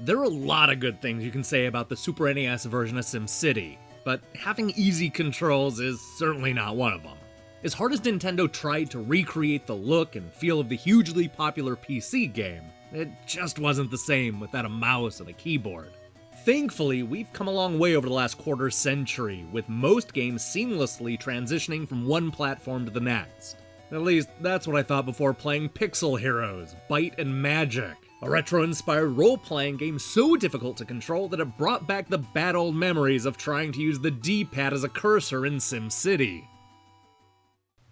There are a lot of good things you can say about the Super NES version of SimCity, but having easy controls is certainly not one of them. As hard as Nintendo tried to recreate the look and feel of the hugely popular PC game, it just wasn't the same without a mouse and a keyboard. Thankfully, we've come a long way over the last quarter century, with most games seamlessly transitioning from one platform to the next. At least, that's what I thought before playing Pixel Heroes, Byte Magic, a retro-inspired role-playing game so difficult to control that it brought back the bad old memories of trying to use the D-pad as a cursor in SimCity.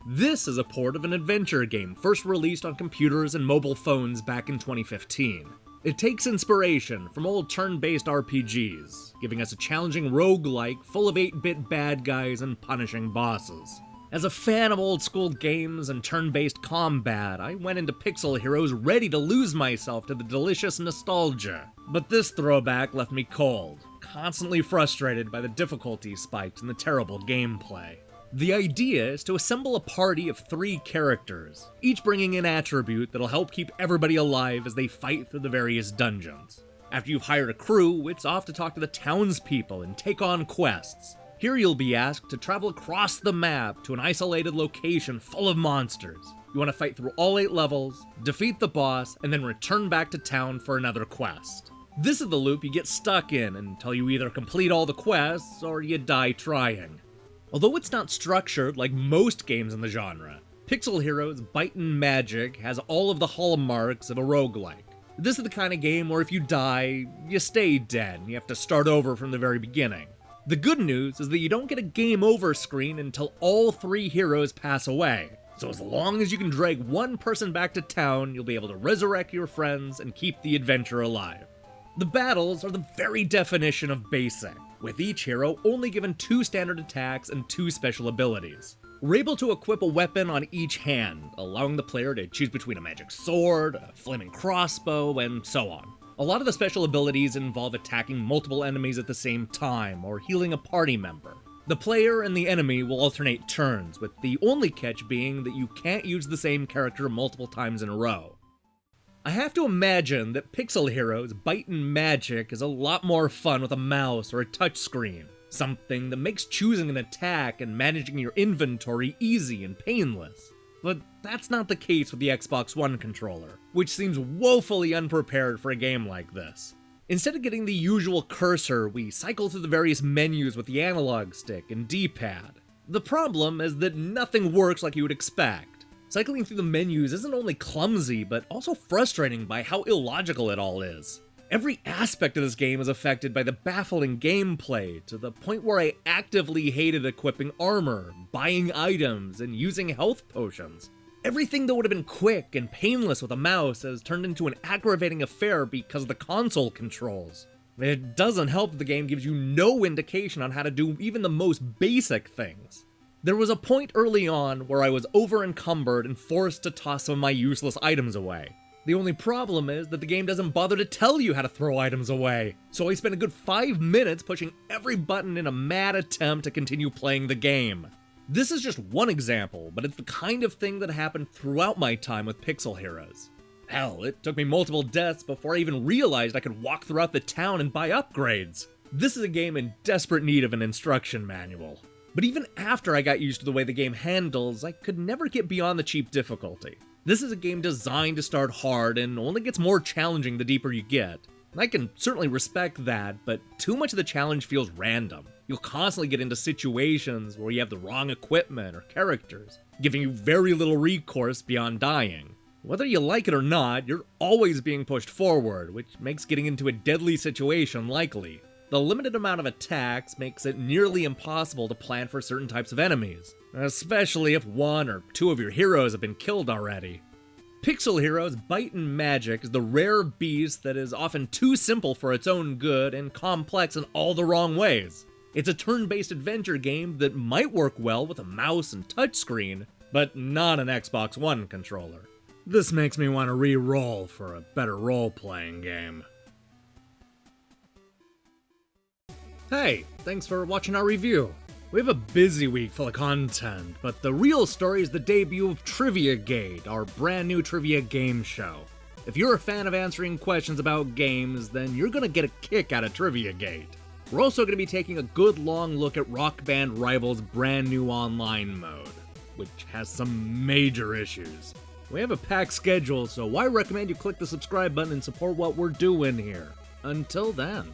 This is a port of an adventure game first released on computers and mobile phones back in 2015. It takes inspiration from old turn-based RPGs, giving us a challenging roguelike full of 8-bit bad guys and punishing bosses. As a fan of old-school games and turn-based combat, I went into Pixel Heroes ready to lose myself to the delicious nostalgia. But this throwback left me cold, constantly frustrated by the difficulty spikes and the terrible gameplay. The idea is to assemble a party of 3 characters, each bringing an attribute that'll help keep everybody alive as they fight through the various dungeons. After you've hired a crew, it's off to talk to the townspeople and take on quests. Here you'll be asked to travel across the map to an isolated location full of monsters. You want to fight through all 8 levels, defeat the boss, and then return back to town for another quest. This is the loop you get stuck in until you either complete all the quests or you die trying. Although it's not structured like most games in the genre, Pixel Heroes Byte Magic has all of the hallmarks of a roguelike. This is the kind of game where if you die, you stay dead, and you have to start over from the very beginning. The good news is that you don't get a game over screen until all 3 heroes pass away. So as long as you can drag one person back to town, you'll be able to resurrect your friends and keep the adventure alive. The battles are the very definition of basic, with each hero only given 2 standard attacks and 2 special abilities. We're able to equip a weapon on each hand, allowing the player to choose between a magic sword, a flaming crossbow, and so on. A lot of the special abilities involve attacking multiple enemies at the same time, or healing a party member. The player and the enemy will alternate turns, with the only catch being that you can't use the same character multiple times in a row. I have to imagine that Pixel Heroes Byte Magic is a lot more fun with a mouse or a touchscreen, something that makes choosing an attack and managing your inventory easy and painless. But that's not the case with the Xbox One controller, which seems woefully unprepared for a game like this. Instead of getting the usual cursor, we cycle through the various menus with the analog stick and D-pad. The problem is that nothing works like you would expect. Cycling through the menus isn't only clumsy, but also frustrating by how illogical it all is. Every aspect of this game is affected by the baffling gameplay, to the point where I actively hated equipping armor, buying items, and using health potions. Everything that would have been quick and painless with a mouse has turned into an aggravating affair because of the console controls. It doesn't help that the game gives you no indication on how to do even the most basic things. There was a point early on where I was over-encumbered and forced to toss some of my useless items away. The only problem is that the game doesn't bother to tell you how to throw items away, so I spent a good 5 minutes pushing every button in a mad attempt to continue playing the game. This is just one example, but it's the kind of thing that happened throughout my time with Pixel Heroes. Hell, it took me multiple deaths before I even realized I could walk throughout the town and buy upgrades. This is a game in desperate need of an instruction manual. But even after I got used to the way the game handles, I could never get beyond the cheap difficulty. This is a game designed to start hard and only gets more challenging the deeper you get. I can certainly respect that, but too much of the challenge feels random. You'll constantly get into situations where you have the wrong equipment or characters, giving you very little recourse beyond dying. Whether you like it or not, you're always being pushed forward, which makes getting into a deadly situation likely. The limited amount of attacks makes it nearly impossible to plan for certain types of enemies, especially if 1 or 2 of your heroes have been killed already. Pixel Heroes Byte Magic is the rare beast that is often too simple for its own good and complex in all the wrong ways. It's a turn-based adventure game that might work well with a mouse and touchscreen, but not an Xbox One controller. This makes me want to re-roll for a better role-playing game. Hey, thanks for watching our review. We have a busy week full of content, but the real story is the debut of Trivia Gate, our brand new trivia game show. If you're a fan of answering questions about games, then you're gonna get a kick out of Trivia Gate. We're also gonna be taking a good long look at Rock Band Rival's brand new online mode, which has some major issues. We have a packed schedule, so I recommend you click the subscribe button and support what we're doing here. Until then.